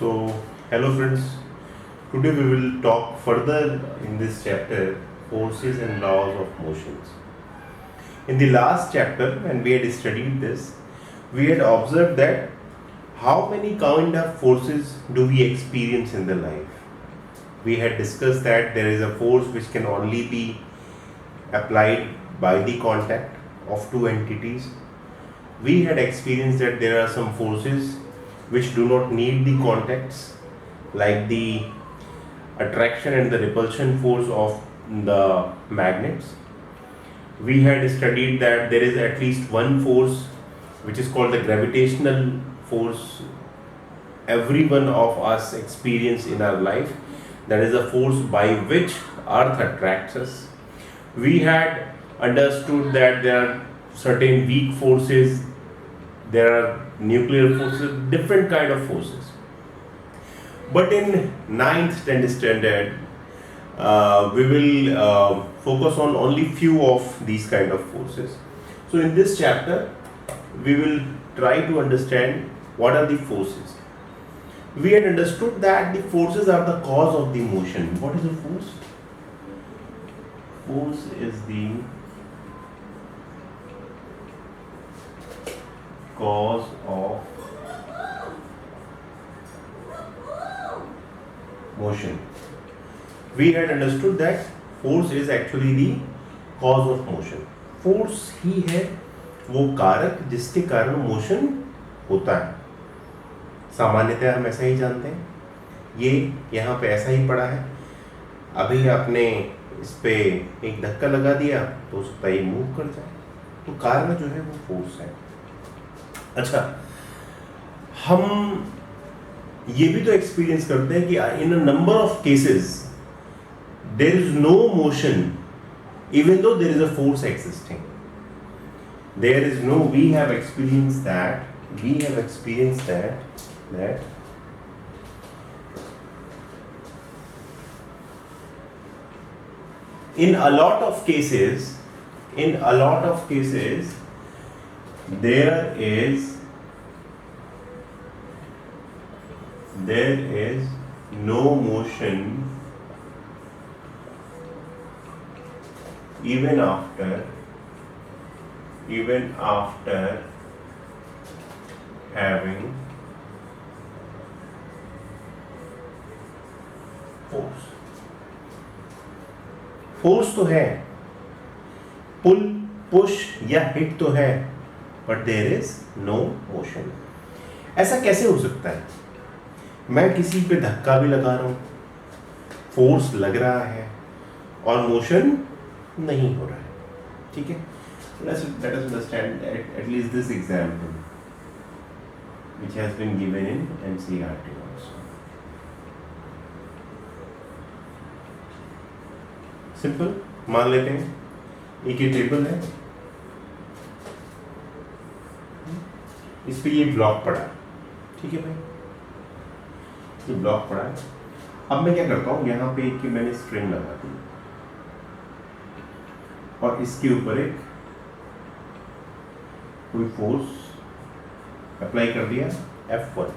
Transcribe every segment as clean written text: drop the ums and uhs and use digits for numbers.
So, hello friends. Today we will talk further in this chapter forces and laws of motions. In the last chapter, when we had studied this, we had observed that how many kind of forces do we experience in the life. We had discussed that there is a force which can only be applied by the contact of two entities. We had experienced that there are some forces which do not need the contacts, like the attraction and the repulsion force of the magnets. We had studied that there is at least one force which is called the gravitational force every one of us experience in our life. That is a force by which earth attracts us. We had understood that there are certain weak forces, there are nuclear forces, different kind of forces. But in ninth 10th standard, we will focus on only few of these kind of forces. So in this chapter, we will try to understand what are the forces. We had understood that the forces are the cause of the motion. What is a force? Force is the cause of motion. We had understood that force is actually the cause of motion. Force ही है वो कारक जिसके कारण motion होता है. सामान्यतः हम ऐसा ही जानते हैं. ये यहाँ पे ऐसा ही पड़ा है. अभी आपने इस पे एक धक्का लगा दिया तो हो सकता है ये मूव कर जाए. तो कारण जो है वो फोर्स है. अच्छा, हम ये भी तो एक्सपीरियंस करते हैं कि in a number of cases there is no motion even though there is a force existing. There is no, we have experienced that in a lot of cases there is no motion even after having force तो है, pull push या hit तो है, but there is no motion. ऐसा कैसे हो सकता है? मैं किसी पे धक्का भी लगा रहा हूं, फोर्स लग रहा है और मोशन नहीं हो रहा है. ठीक है, let us understand at least this example which has been given in NCERT also. Simple मान लेते हैं एक ये टेबल है, इस पे ये ब्लॉक पड़ा है. ठीक है भाई, ये ब्लॉक पड़ा है. अब मैं क्या करता हूँ, यहाँ पे एक मैंने स्ट्रिंग लगा दी और इसके ऊपर एक कोई फोर्स अप्लाई कर दिया F1.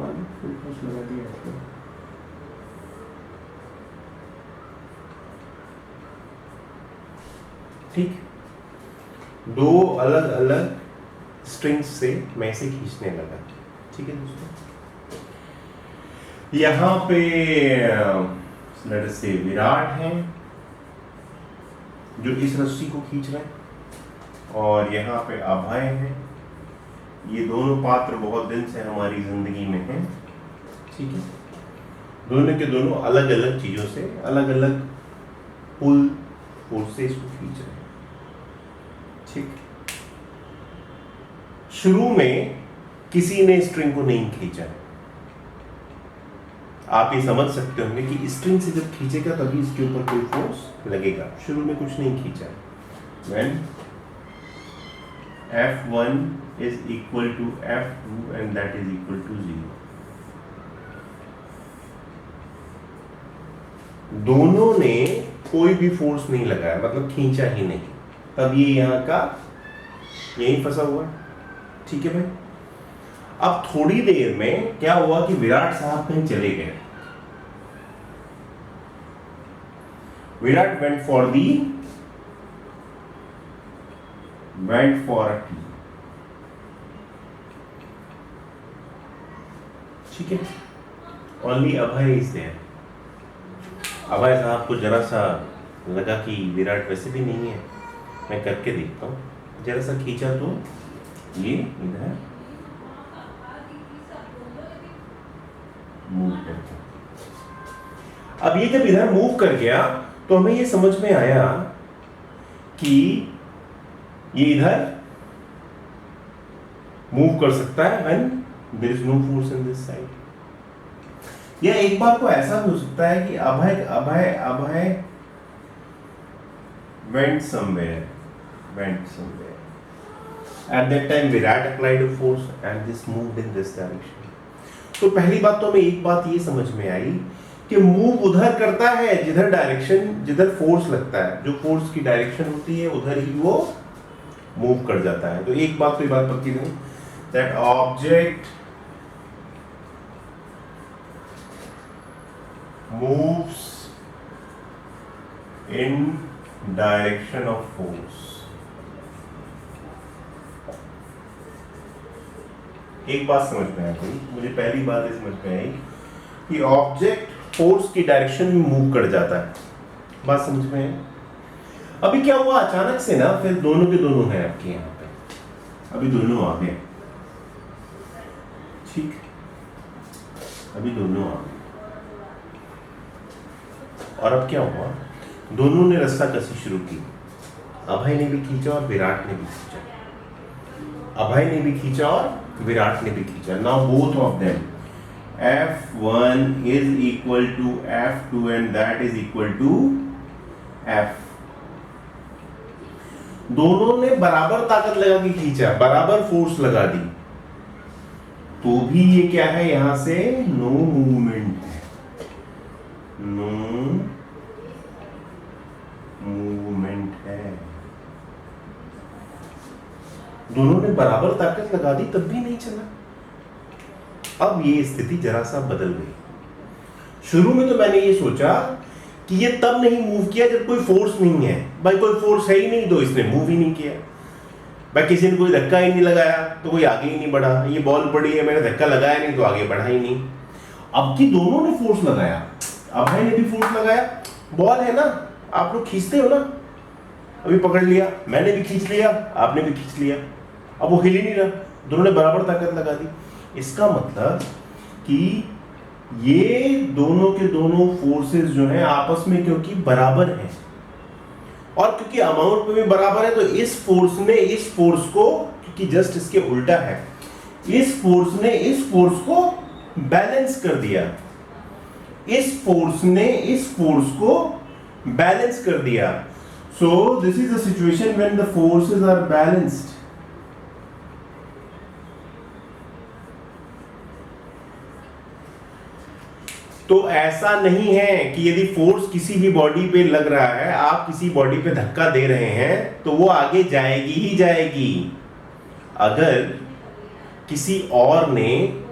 कोई फोर्स लगा दिया F1. ठीक, दो अलग अलग स्ट्रिंग्स से मैं इसे खींचने लगा. ठीक है दोस्तों, यहाँ पे लेट अस से विराट है जो इस रस्सी को खींच रहे हैं, और यहाँ पे अभय है. ये दोनों पात्र बहुत दिन से हमारी जिंदगी में हैं. ठीक है, दोनों के दोनों अलग अलग चीजों से अलग अलग पुल फोर्स से इसको खींच रहे हैं. ठीक, शुरू में किसी ने स्ट्रिंग को नहीं खींचा. आप ये समझ सकते होंगे कि स्ट्रिंग से जब खींचेगा तभी इसके ऊपर कोई फोर्स लगेगा. शुरू में कुछ नहीं खींचा. When F1 is equal to F2 and that is equal to 0. दोनों ने कोई भी फोर्स नहीं लगाया, मतलब खींचा ही नहीं, तब ये यहाँ का यहीं फंसा हुआ. ठीक है भाई, अब थोड़ी देर में क्या हुआ कि विराट साहब कहीं चले गए. Virat went for a tea. ठीक है. Only Abhay is there. अभय साहब को जरा सा लगा कि विराट वैसे भी नहीं है, मैं करके देखता हूँ. जरा सा खींचा तो ये इधर मूव कर गया. अब ये जब इधर मूव कर गया तो हमें ये समझ में आया कि ये इधर मूव कर सकता है when there is no force in this side. या एक बार को ऐसा भी हो सकता है कि अभय went somewhere. At that time Virat applied a force and this moved in this direction. तो पहली बात तो हमें एक बात ये समझ में आई कि मूव उधर करता है जिधर डायरेक्शन, जिधर फोर्स लगता है, जो फोर्स की डायरेक्शन होती है उधर ही वो मूव कर जाता है. तो एक बात तो ये बात पक्की नहीं, that object moves in direction of force. एक बात समझ में आई, मुझे पहली बात समझ में आई कि ऑब्जेक्ट फोर्स की डायरेक्शन में मूव कर जाता है. बात समझ में है. अभी क्या हुआ अचानक से ना, फिर दोनों के दोनों हैं आपके यहाँ पे, अभी दोनों आ गए. ठीक, अभी दोनों आ गए. और अब क्या हुआ, दोनों ने रास्ता कसी शुरू की. अभय ने भी खींचा और विराट ने भी खींचा. अभय ने भी खींचा और विराट ने भी खींचा. Now both of them F1 is equal to F2 and that is equal to F. दोनों ने बराबर ताकत लगा के खींचा, बराबर फोर्स लगा दी, तो भी ये क्या है, यहां से नो मूवमेंट है. नो मूवमेंट है. दोनों ने बराबर ताकत लगा दी तब भी नहीं चला. अब ये स्थिति जरा सा बदल गई. शुरू में तो मैंने ये सोचा कि ये तब नहीं मूव किया जब कोई फोर्स नहीं है. भाई कोई फोर्स है ही नहीं तो इसने मूव ही नहीं किया. भाई किसी ने कोई धक्का ही नहीं लगाया तो कोई आगे ही नहीं बढ़ा. ये बॉल पड़ी है, मैंने धक्का लगाया नहीं तो आगे बढ़ा ही नहीं. अब कि दोनों ने फोर्स लगाया, अभय ने भी फोर्स लगाया. बॉल है ना, आप लोग खींचते हो ना, अभी पकड़ लिया, मैंने भी खींच लिया, आपने भी खींच लिया. अब वो हिल ही नहीं रहा, दोनों ने बराबर ताकत लगा दी. इसका मतलब कि ये दोनों के दोनों फोर्सेस जो हैं आपस में क्योंकि बराबर हैं और क्योंकि अमाउंट में भी बराबर है, तो इस फोर्स ने इस फोर्स को, क्योंकि जस्ट इसके उल्टा है, इस फोर्स ने इस फोर्स को बैलेंस कर दिया. इस फोर्स ने इस फोर्स को बैलेंस कर दिया. So this is the situation when the forces are balanced. तो ऐसा नहीं है कि यदि फोर्स किसी भी बॉडी पे लग रहा है, आप किसी बॉडी पे धक्का दे रहे हैं तो वो आगे जाएगी ही जाएगी. अगर किसी और ने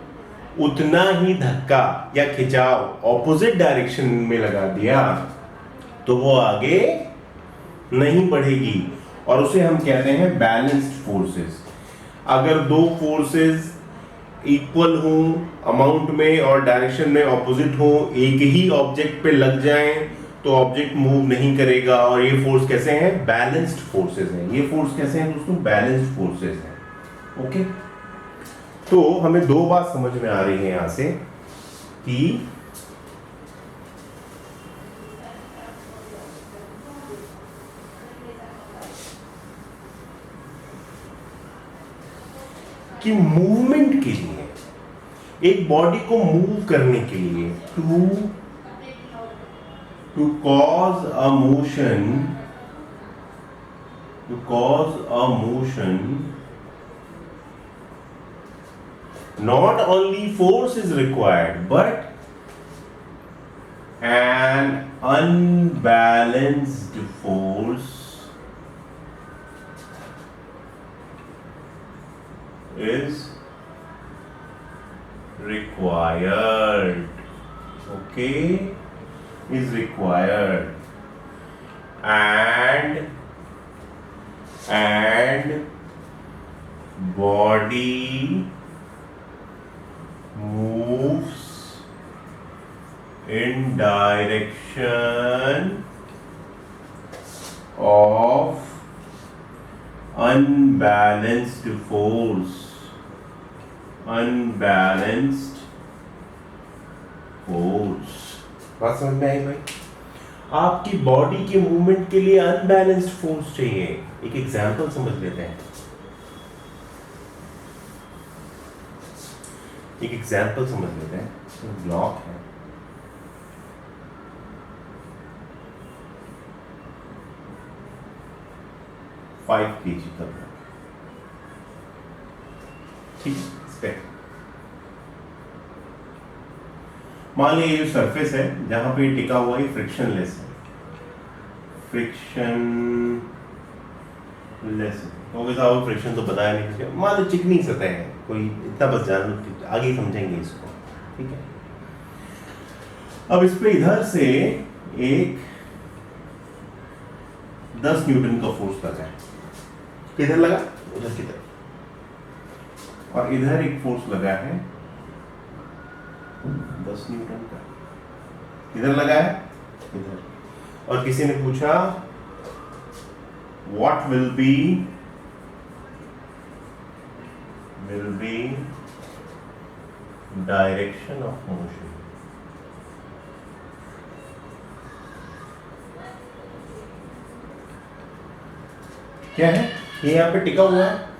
उतना ही धक्का या खिंचाव ऑपोजिट डायरेक्शन में लगा दिया तो वो आगे नहीं बढ़ेगी, और उसे हम कहते हैं बैलेंस्ड फोर्सेस. अगर दो फोर्सेस इक्वल हो अमाउंट में और डायरेक्शन में ऑपोजिट हो, एक ही ऑब्जेक्ट पे लग जाएं तो ऑब्जेक्ट मूव नहीं करेगा. और ये फोर्स कैसे हैं, बैलेंस्ड फोर्सेस हैं. ये फोर्स कैसे हैं दोस्तों, बैलेंस्ड फोर्सेस हैं. ओके, तो हमें दो बात समझ में आ रही है यहां से कि मूवमेंट के लिए, एक बॉडी को मूव करने के लिए, to cause a motion, not only force is required but an unbalanced force is required. Okay, is required. And body moves in direction of unbalanced force. Unbalanced force. बात समझ में आई भाई? आपकी बॉडी के मूवमेंट के लिए अनबैलेंस्ड फोर्स चाहिए. एक एग्जांपल समझ लेते हैं. एक एग्जांपल समझ लेते हैं. ब्लॉक है, फाइव kg का ब्लॉक. ठीक है. मान लीजिए ये सरफेस है जहां पे टिका हुआ है, फ्रिक्शनलेस है. फ्रिक्शनलेस ओके साहब, फ्रिक्शन तो बताया नहीं कुछ. मान लो चिकनी सतह है कोई, इतना बस जान लो, आगे समझेंगे इसको. ठीक है. अब इस पे इधर से एक 10 न्यूटन का फोर्स लगा है. किधर लगा? उधर की तरफ. और इधर एक फोर्स लगा है 10 न्यूटन का. इधर लगा है, इधर. और किसी ने पूछा what will be direction of motion. क्या है? ये यहां पे टिका हुआ है.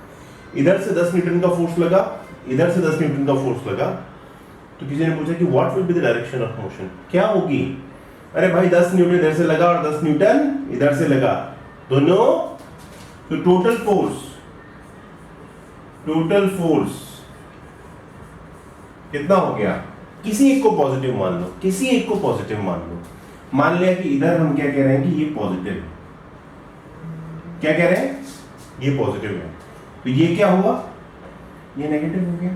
इधर से 10 न्यूटन का फोर्स लगा, इधर से 10 न्यूटन का फोर्स लगा. तो किसी ने पूछा कि what will be the direction of motion. क्या होगी? अरे भाई 10 न्यूटन इधर से लगा और 10 न्यूटन इधर से लगा, दोनों. तो टोटल फोर्स कितना हो गया? किसी एक को पॉजिटिव मान लो, किसी एक को पॉजिटिव मान लो. मान लिया कि इधर हम क्या कह रहे हैं कि ये पॉजिटिव है. क्या कह रहे हैं? ये पॉजिटिव है. तो ये क्या हुआ? ये नेगेटिव हो गया.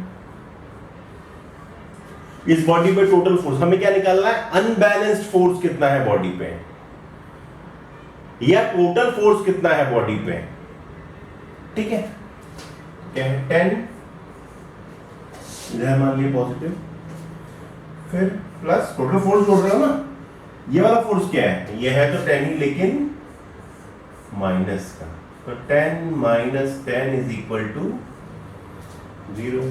इस बॉडी पे टोटल फोर्स हमें क्या निकालना है? अनबैलेंस्ड फोर्स कितना है बॉडी पे, या टोटल फोर्स कितना है बॉडी पे. ठीक है. क्या है? 10. इधर मान लिया पॉजिटिव, फिर प्लस टोटल फोर्स जोड़ रहे हो ना. ये वाला फोर्स क्या है? ये है तो 10 ही, लेकिन माइनस का. तो 10 माइनस 10 इज इक्वल टू 0.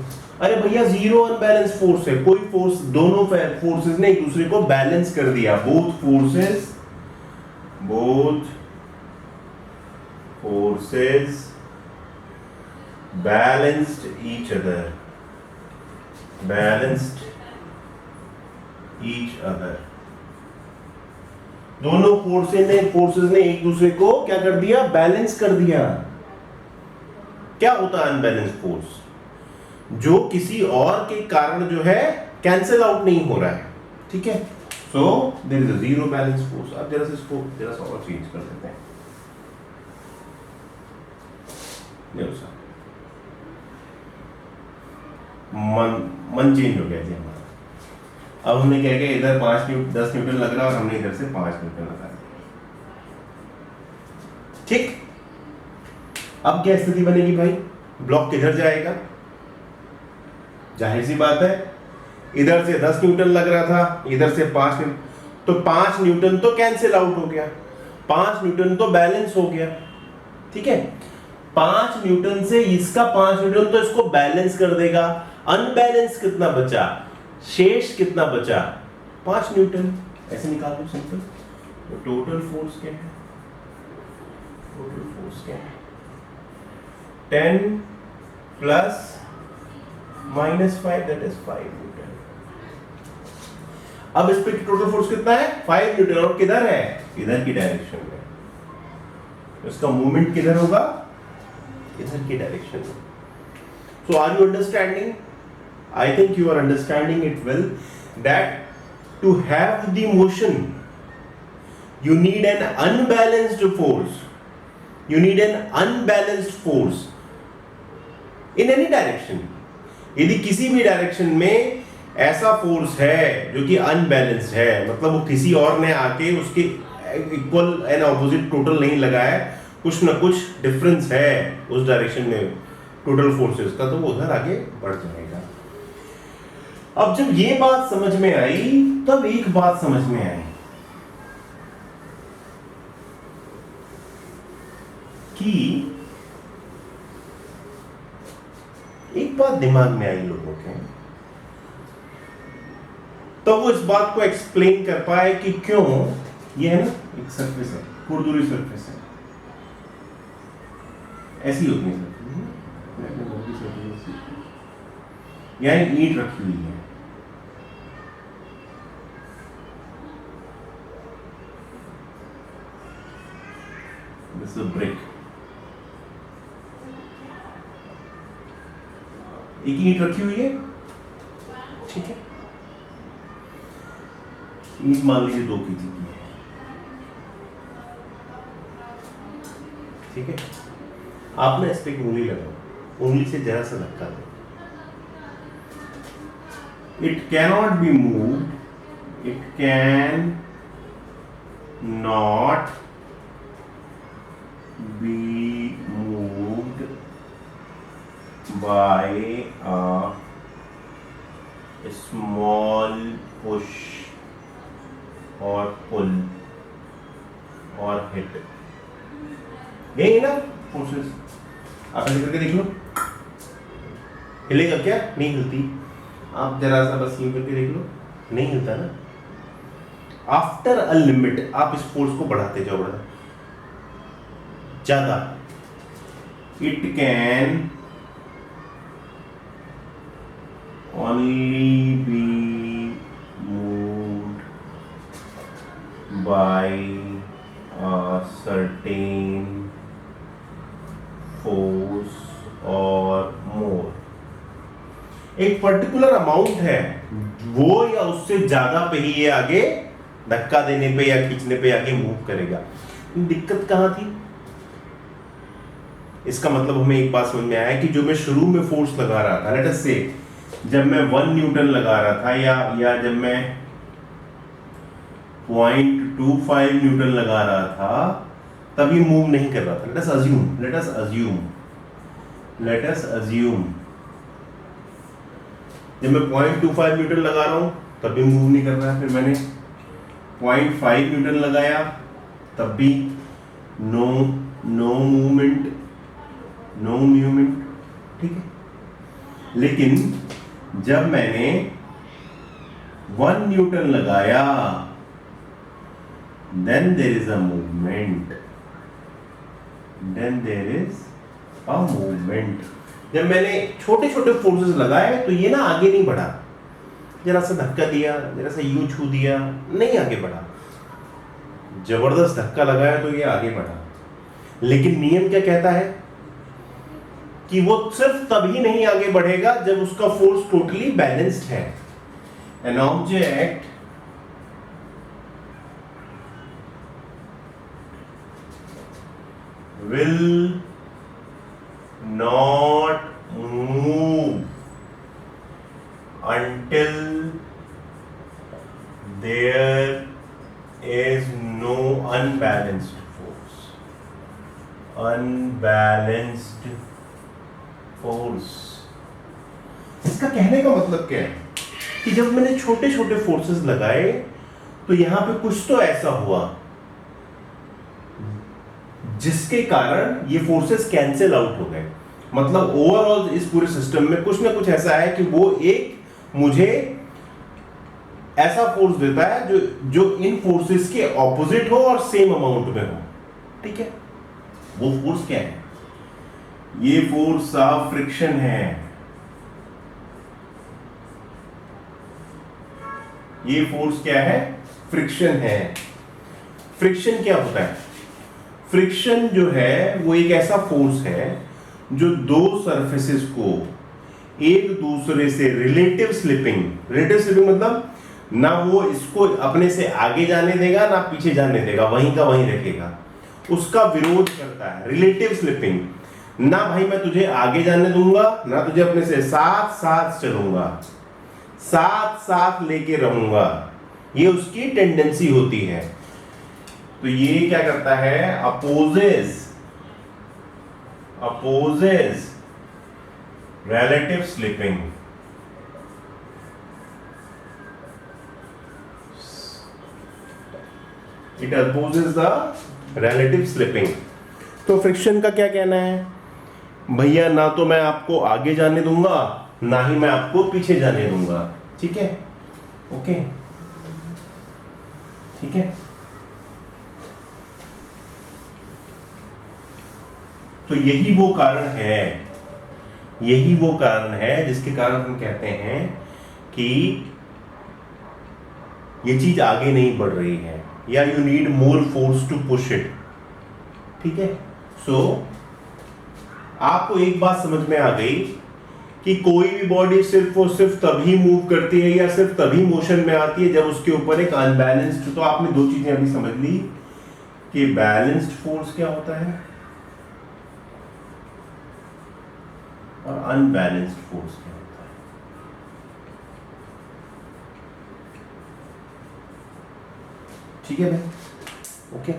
अरे भैया 0 अनबैलेंस फोर्स है. कोई फोर्स, दोनों फोर्सेस ने एक दूसरे को बैलेंस कर दिया. Both forces balanced each other. दोनों फोर्सेस ने एक दूसरे को क्या कर दिया? बैलेंस कर दिया. क्या होता है अनबैलेंस फोर्स? जो किसी और के कारण जो है कैंसिल आउट नहीं हो रहा है. ठीक है. So there is a zero balance force. अब जरा से इसको जरा सा और चेंज कर देते हैं. मन चेंज हो गया जी हमारा. अब हमने क्या किया? इधर 10 न्यूटन लग रहा है और हमने इधर से 5 न्यूटन लगा दिया. ठीक. अब क्या स्थिति बनेगी भाई? ब्लॉक किधर जाएगा? जाहिर सी बात है, इधर से 10 न्यूटन लग रहा था, इधर से 5 न्यूटन. तो 5 न्यूटन तो कैंसिल आउट हो गया, 5 न्यूटन तो बैलेंस हो गया. ठीक है. 5 न्यूटन से इसका 5 न्यूटन तो इसको बैलेंस कर देगा. अनबैलेंस कितना बचा? शेष कितना बचा? 5 न्यूटन. ऐसे निकाल दो सिंपल. तो टोटल फोर्स क्या है? 10 प्लस -5 दैट इज 5 न्यूटन. अब इस पे टोटल फोर्स कितना है? 5 न्यूटन. और किधर है? इधर की डायरेक्शन में. इसका मूवमेंट किधर होगा? इधर की डायरेक्शन में. So are you understanding? I think you are understanding it well, that to have the motion you need an unbalanced force. You need an unbalanced force in any direction. यदि किसी भी direction में ऐसा force है जो कि unbalanced है, मतलब वो किसी और ने आके उसके इक्वल एंड ऑपोजिट टोटल नहीं लगाया, कुछ ना कुछ डिफरेंस है उस डायरेक्शन में टोटल फोर्सेस का, तो वो उधर आगे बढ़ जाएगा। अब जब ये बात समझ में आई तब एक बात समझ में आई कि एक बात दिमाग में आई लोगों के, तो वो इस बात को एक्सप्लेन कर पाए कि क्यों ये है ना एक सरफेस है, खुरदुरी सरफेस है, ऐसी होती है यहाँ ईंट रखी हुई है, दिस इज ब्रिक, एक ईंट रखी हुई है, ठीक है, ईंट मान लीजिए 2 kg की है, ठीक है, आपने इस पे एक उंगली लगाओ, उंगली से जरा सा धक्का दो, it cannot be moved, it can not be moved by a small push or pull or hit, यही ना फोर्सेस, आप ऐसे करके देख लो, हिलेगा क्या? नहीं हिलती, आप जरा सा बस यूं करके देख लो, नहीं हिलता ना। आफ्टर अ लिमिट आप इस फोर्स को बढ़ाते जाओ, ज्यादा, it can only be moved by a certain force और मोर, एक पर्टिकुलर अमाउंट है वो या उससे ज्यादा पे ही ये आगे धक्का देने पे या खींचने पे आगे मूव करेगा। दिक्कत कहां थी? इसका मतलब हमें एक बात समझ में आया कि जो मैं शुरू में फोर्स लगा रहा था, लेट अस से जब मैं 1 न्यूटन लगा रहा था या जब मैं 0.25 न्यूटन लगा रहा था तभी मूव नहीं कर रहा था। लेट अस अज्यूम जब मैं 0.25 न्यूटन लगा रहा हूं तब भी मूव नहीं कर रहा है, फिर मैंने 0.5 न्यूटन लगाया तब भी नो मूवमेंट, ठीक है। लेकिन जब मैंने 1 न्यूटन लगाया then there is a movement, जब मैंने छोटे छोटे फोर्सेस लगाए तो ये ना आगे नहीं बढ़ा, जरा सा धक्का दिया, जरा सा यूं छू दिया, नहीं आगे बढ़ा, जबरदस्त धक्का लगाया तो ये आगे बढ़ा। लेकिन नियम क्या कहता है कि वो सिर्फ तभी नहीं आगे बढ़ेगा जब उसका फोर्स टोटली बैलेंस्ड है। An object will not move until there is no unbalanced force. इसका कहने का मतलब क्या है कि जब मैंने छोटे छोटे फोर्सेस लगाए तो यहां पे कुछ तो ऐसा हुआ जिसके कारण ये फोर्सेस कैंसिल आउट हो गए। मतलब ओवरऑल इस पूरे सिस्टम में कुछ ना कुछ ऐसा है कि वो एक मुझे ऐसा फोर्स देता है जो इन फोर्सेस के ऑपोजिट हो और सेम अमाउंट में हो, ठीक है। वो फोर्स क्या है? ये फोर्स ऑफ फ्रिक्शन है, ये फोर्स क्या है? फ्रिक्शन है। फ्रिक्शन क्या होता है? फ्रिक्शन जो है वो एक ऐसा फोर्स है जो दो सरफेसेस को एक दूसरे से रिलेटिव स्लिपिंग मतलब ना वो इसको अपने से आगे जाने देगा ना पीछे जाने देगा, वहीं का वहीं रखेगा, उसका विरोध करता है। रिलेटिव स्लिपिंग, ना भाई मैं तुझे आगे जाने दूंगा ना तुझे अपने से साथ साथ चलूंगा, साथ साथ लेके रहूंगा, ये उसकी टेंडेंसी होती है। तो ये क्या करता है, opposes relative slipping. It opposes the relative slipping. तो फ्रिक्शन का क्या कहना है, भैया ना तो मैं आपको आगे जाने दूंगा, ना ही मैं आपको पीछे जाने दूंगा। ठीक है, ओके, ठीक है। तो यही वो कारण है जिसके कारण हम कहते हैं कि ये चीज आगे नहीं बढ़ रही है, या you need more force to push it. ठीक है, सो आपको एक बात समझ में आ गई कि कोई भी बॉडी सिर्फ और सिर्फ तभी मूव करती है या सिर्फ तभी मोशन में आती है जब उसके ऊपर एक अनबैलेंस्ड, तो आपने दो चीजें अभी समझ ली कि बैलेंस्ड फोर्स क्या होता है और अनबैलेंस्ड फोर्स क्या होता है। ठीक है भाई, ओके।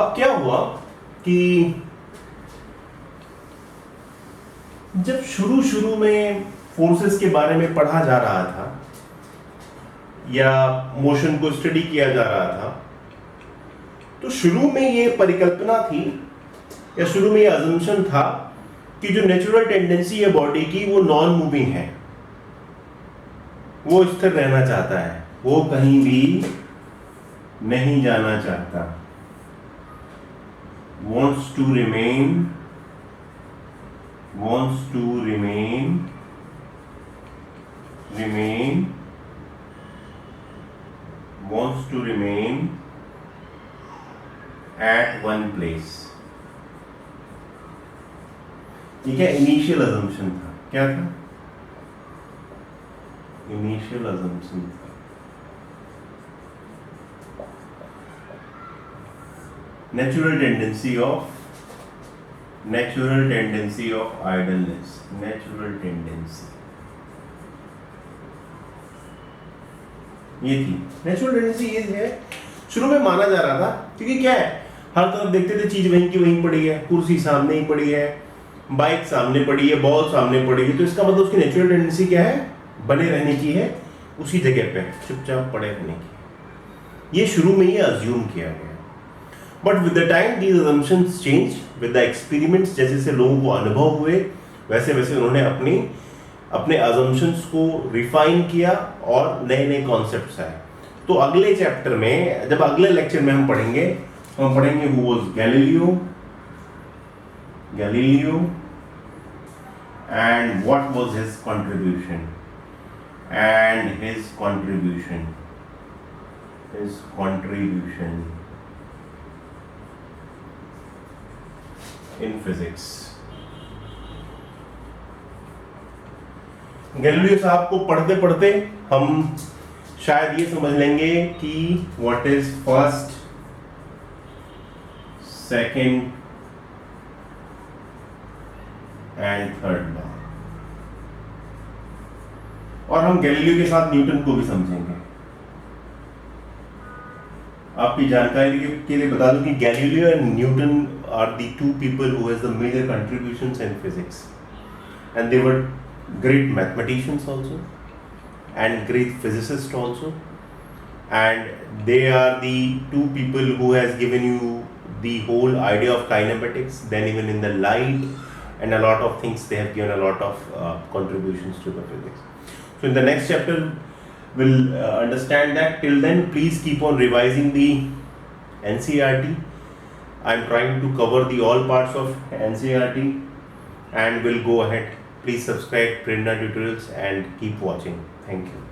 अब क्या हुआ कि जब शुरू में फोर्सेस के बारे में पढ़ा जा रहा था या मोशन को स्टडी किया जा रहा था, तो शुरू में ये परिकल्पना थी या शुरू में ये अजम्पशन था कि जो नेचुरल टेंडेंसी है बॉडी की वो नॉन मूविंग है, वो स्थिर रहना चाहता है, वो कहीं भी नहीं जाना चाहता, wants to remain at one place। ठीक है, इनिशियल अजम्पशन था। क्या था? इनिशियल अजम्पशन था। natural tendency of idleness, natural tendency, ये थी नेचुरल टेंडेंसी। ये है शुरू में माना जा रहा था, क्योंकि क्या है, हर तरफ देखते थे चीज वहीं की वहीं पड़ी है, कुर्सी सामने ही पड़ी है, बाइक सामने पड़ी है, बॉल सामने पड़ी है, तो इसका मतलब उसकी नेचुरल टेंडेंसी क्या है, बने रहने की है, उसी जगह पे चुपचाप पड़े रहने की। ये शुरू में ही अज्यूम किया गया। But with the time these assumptions change with the experiments. जैसे जैसे लोगों को अनुभव हुए वैसे वैसे उन्होंने अपने अजम्पशंस को रिफाइन किया और नए नए कॉन्सेप्ट्स आए। तो अगले चैप्टर में, जब अगले लेक्चर में हम पढ़ेंगे who was Galileo and what was his contribution in physics. Galileo साहब को पढ़ते पढ़ते हम शायद ये समझ लेंगे कि what is first, second and third law, और हम गैलीलियो के साथ न्यूटन को भी समझेंगे। आपकी जानकारी के लिए बता दूं कि Galileo and Newton are the two people who has the major contributions in physics, and they were great mathematicians also and great physicists also, and they are the two people who has given you the whole idea of kinematics, then even in the light and a lot of things they have given a lot of contributions to the physics. So in the next chapter we'll understand that. Till then, please keep on revising the NCERT. I'm trying to cover the all parts of NCERT and will go ahead. Please subscribe Prerna Tutorials and keep watching. Thank you.